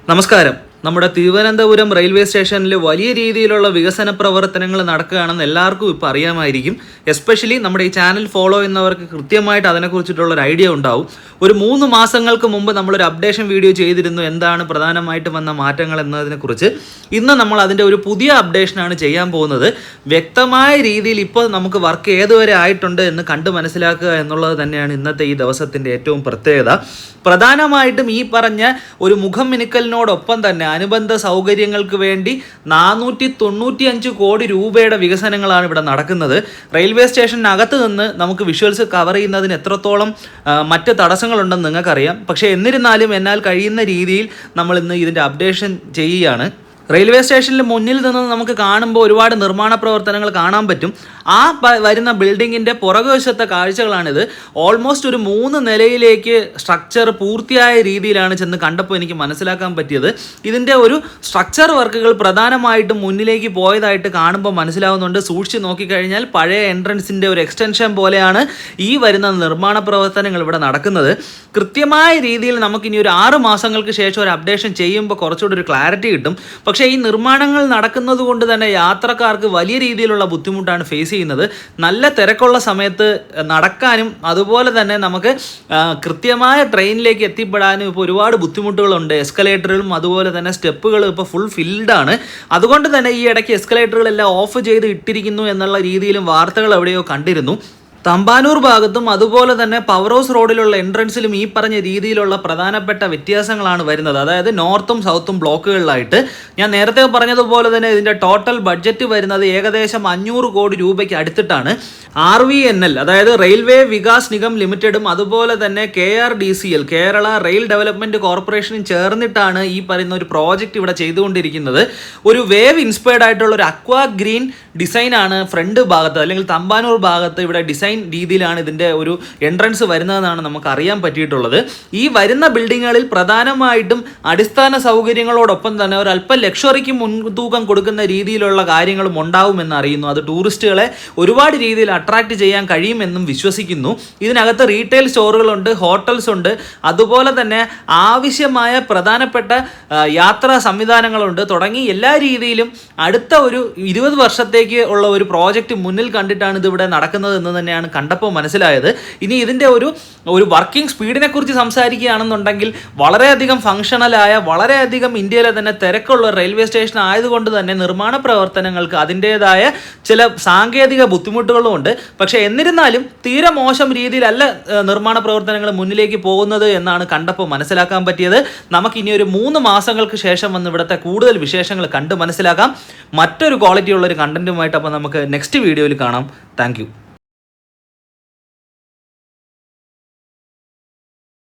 നമസ്കാരം. നമ്മുടെ തിരുവനന്തപുരം റെയിൽവേ സ്റ്റേഷനിൽ വലിയ രീതിയിലുള്ള വികസന പ്രവർത്തനങ്ങൾ നടക്കുകയാണെന്ന് എല്ലാവർക്കും ഇപ്പോൾ അറിയാമായിരിക്കും. എസ്പെഷ്യലി നമ്മുടെ ഈ ചാനൽ ഫോളോ ചെയ്യുന്നവർക്ക് കൃത്യമായിട്ട് അതിനെക്കുറിച്ചിട്ടുള്ള ഒരു ഐഡിയ ഉണ്ടാവും. ഒരു 3 മാസങ്ങൾക്ക് മുമ്പ് നമ്മളൊരു അപ്ഡേഷൻ വീഡിയോ ചെയ്തിരുന്നു, എന്താണ് പ്രധാനമായിട്ട് വന്ന മാറ്റങ്ങൾ എന്നതിനെക്കുറിച്ച്. ഇന്ന് നമ്മൾ അതിൻ്റെ ഒരു പുതിയ അപ്ഡേഷനാണ് ചെയ്യാൻ പോകുന്നത്. വ്യക്തമായ രീതിയിൽ ഇപ്പോൾ നമുക്ക് വർക്ക് ഏതുവരെ ആയിട്ടുണ്ട് എന്ന് കണ്ട് മനസ്സിലാക്കുക എന്നുള്ളത് തന്നെയാണ് ഇന്നത്തെ ഈ ദിവസത്തിൻ്റെ ഏറ്റവും പ്രത്യേകത. പ്രധാനമായിട്ടും ഈ പറഞ്ഞ ഒരു മുഖം മിനുക്കലിനോടൊപ്പം തന്നെ അനുബന്ധ സൗകര്യങ്ങൾക്ക് വേണ്ടി 495 കോടി രൂപയുടെ വികസനങ്ങളാണ് ഇവിടെ നടക്കുന്നത്. റെയിൽവേ സ്റ്റേഷനകത്ത് നിന്ന് നമുക്ക് വിഷ്വൽസ് കവർ ചെയ്യുന്നതിന് എത്രത്തോളം മറ്റ് തടസ്സങ്ങളുണ്ടെന്ന് നിങ്ങൾക്കറിയാം. പക്ഷേ എന്നിരുന്നാലും എന്നാൽ കഴിയുന്ന രീതിയിൽ നമ്മൾ ഇന്ന് ഇതിൻ്റെ അപ്ഡേഷൻ ചെയ്യുകയാണ്. റെയിൽവേ സ്റ്റേഷനിൽ മുന്നിൽ നിന്ന് നമുക്ക് കാണുമ്പോൾ ഒരുപാട് നിർമ്മാണ പ്രവർത്തനങ്ങൾ കാണാൻ പറ്റും. ആ വരുന്ന ബിൽഡിങ്ങിൻ്റെ പുറകുവശത്തെ കാഴ്ചകളാണിത്. ഓൾമോസ്റ്റ് ഒരു 3 നിലയിലേക്ക് സ്ട്രക്ചർ പൂർത്തിയായ രീതിയിലാണ് ചെന്ന് കണ്ടപ്പോൾ എനിക്ക് മനസ്സിലാക്കാൻ പറ്റിയത്. ഇതിൻ്റെ ഒരു സ്ട്രക്ചർ വർക്കുകൾ പ്രധാനമായിട്ടും മുന്നിലേക്ക് പോയതായിട്ട് കാണുമ്പോൾ മനസ്സിലാവുന്നുണ്ട്. സൂക്ഷിച്ച് നോക്കിക്കഴിഞ്ഞാൽ പഴയ എൻട്രൻസിൻ്റെ ഒരു എക്സ്റ്റൻഷൻ പോലെയാണ് ഈ വരുന്ന നിർമ്മാണ പ്രവർത്തനങ്ങൾ ഇവിടെ നടക്കുന്നത്. കൃത്യമായ രീതിയിൽ നമുക്കിനി ഒരു 6 മാസങ്ങൾക്ക് ശേഷം ഒരു അപ്ഡേഷൻ ചെയ്യുമ്പോൾ കുറച്ചുകൂടി ഒരു ക്ലാരിറ്റി കിട്ടും. പക്ഷേ ഈ നിർമ്മാണങ്ങൾ നടക്കുന്നത് കൊണ്ട് തന്നെ യാത്രക്കാർക്ക് വലിയ രീതിയിലുള്ള ബുദ്ധിമുട്ടാണ് ഫേസ് ചെയ്യുന്നത്. നല്ല തിരക്കുള്ള സമയത്ത് നടക്കാനും അതുപോലെ തന്നെ നമുക്ക് കൃത്യമായ ട്രെയിനിലേക്ക് എത്തിപ്പെടാനും ഇപ്പോൾ ഒരുപാട് ബുദ്ധിമുട്ടുകളുണ്ട്. എസ്കലേറ്ററുകളും അതുപോലെ തന്നെ സ്റ്റെപ്പുകളും ഇപ്പോൾ ഫുൾ ഫിൽഡാണ്. അതുകൊണ്ട് തന്നെ ഈ ഇടയ്ക്ക് എസ്കലേറ്ററുകളെല്ലാം ഓഫ് ചെയ്ത് ഇട്ടിരിക്കുന്നു എന്നുള്ള രീതിയിലും വാർത്തകൾ എവിടെയോ കണ്ടിരുന്നു. തമ്പാനൂർ ഭാഗത്തും അതുപോലെ തന്നെ പവർ ഹൗസ് റോഡിലുള്ള എൻട്രൻസിലും ഈ പറഞ്ഞ രീതിയിലുള്ള പ്രധാനപ്പെട്ട വ്യത്യാസങ്ങളാണ് വരുന്നത്. അതായത് നോർത്തും സൗത്തും ബ്ലോക്കുകളിലായിട്ട്. ഞാൻ നേരത്തെ പറഞ്ഞതുപോലെ തന്നെ ഇതിൻ്റെ ടോട്ടൽ ബഡ്ജറ്റ് വരുന്നത് ഏകദേശം 500 കോടി രൂപയ്ക്ക് അടുത്തിട്ടാണ്. RVNL അതായത് റെയിൽവേ വികാസ് നിഗം ലിമിറ്റഡും അതുപോലെ തന്നെ KRDCL കേരള റെയിൽ ഡെവലപ്മെൻറ്റ് കോർപ്പറേഷനും ചേർന്നിട്ടാണ് ഈ പറയുന്ന ഒരു പ്രോജക്റ്റ് ഇവിടെ ചെയ്തുകൊണ്ടിരിക്കുന്നത്. ഒരു വേവ് ഇൻസ്പയർഡ് ആയിട്ടുള്ള ഒരു അക്വാ ഗ്രീൻ ഡിസൈനാണ് ഫ്രണ്ട് ഭാഗത്ത് അല്ലെങ്കിൽ തമ്പാനൂർ ഭാഗത്ത് ഇവിടെ ഡിസൈൻ രീതിയിലാണ് ഇതിൻ്റെ ഒരു എൻട്രൻസ് വരുന്നതെന്നാണ് നമുക്ക് അറിയാൻ പറ്റിയിട്ടുള്ളത്. ഈ വരുന്ന ബിൽഡിങ്ങുകളിൽ പ്രധാനമായിട്ടും അടിസ്ഥാന സൗകര്യങ്ങളോടൊപ്പം തന്നെ ഒരല്പം ലക്ഷറിക്ക് മുൻതൂക്കം കൊടുക്കുന്ന രീതിയിലുള്ള കാര്യങ്ങളും ഉണ്ടാവുമെന്ന് അറിയുന്നു. അത് ടൂറിസ്റ്റുകളെ ഒരുപാട് രീതിയിൽ അട്രാക്റ്റ് ചെയ്യാൻ കഴിയുമെന്നും വിശ്വസിക്കുന്നു. ഇതിനകത്ത് റീറ്റെയിൽ സ്റ്റോറുകളുണ്ട്, ഹോട്ടൽസ് ഉണ്ട്, അതുപോലെ തന്നെ ആവശ്യമായ പ്രധാനപ്പെട്ട യാത്രാ സംവിധാനങ്ങളുണ്ട് തുടങ്ങി എല്ലാ രീതിയിലും അടുത്ത ഒരു 20 വർഷത്തേക്ക് ഉള്ള ഒരു പ്രോജക്റ്റ് മുന്നിൽ കണ്ടിട്ടാണ് ഇതിവിടെ നടക്കുന്നത് എന്ന് തന്നെയാണ് കണ്ടപ്പോൾ മനസ്സിലായത്. ഇനി ഇതിൻ്റെ ഒരു വർക്കിംഗ് സ്പീഡിനെ കുറിച്ച് സംസാരിക്കുകയാണെന്നുണ്ടെങ്കിൽ വളരെയധികം ഫങ്ഷണലായ വളരെയധികം ഇന്ത്യയിലെ തന്നെ തിരക്കുള്ള റെയിൽവേ സ്റ്റേഷൻ ആയതുകൊണ്ട് തന്നെ നിർമ്മാണ പ്രവർത്തനങ്ങൾക്ക് അതിൻ്റേതായ ചില സാങ്കേതിക ബുദ്ധിമുട്ടുകളും ഉണ്ട്. പക്ഷേ എന്നിരുന്നാലും തീരെ മോശം രീതിയിലല്ല നിർമ്മാണ പ്രവർത്തനങ്ങൾ മുന്നിലേക്ക് പോകുന്നത് എന്നാണ് കണ്ടപ്പോൾ മനസ്സിലാക്കാൻ പറ്റിയത്. നമുക്കിനി ഒരു 3 മാസങ്ങൾക്ക് ശേഷം വന്ന് ഇവിടുത്തെ കൂടുതൽ വിശേഷങ്ങൾ കണ്ട് മനസ്സിലാക്കാം. മറ്റൊരു ക്വാളിറ്റിയുള്ളൊരു കണ്ടന്റുമായിട്ട് അപ്പോൾ നമുക്ക് നെക്സ്റ്റ് വീഡിയോയിൽ കാണാം. താങ്ക്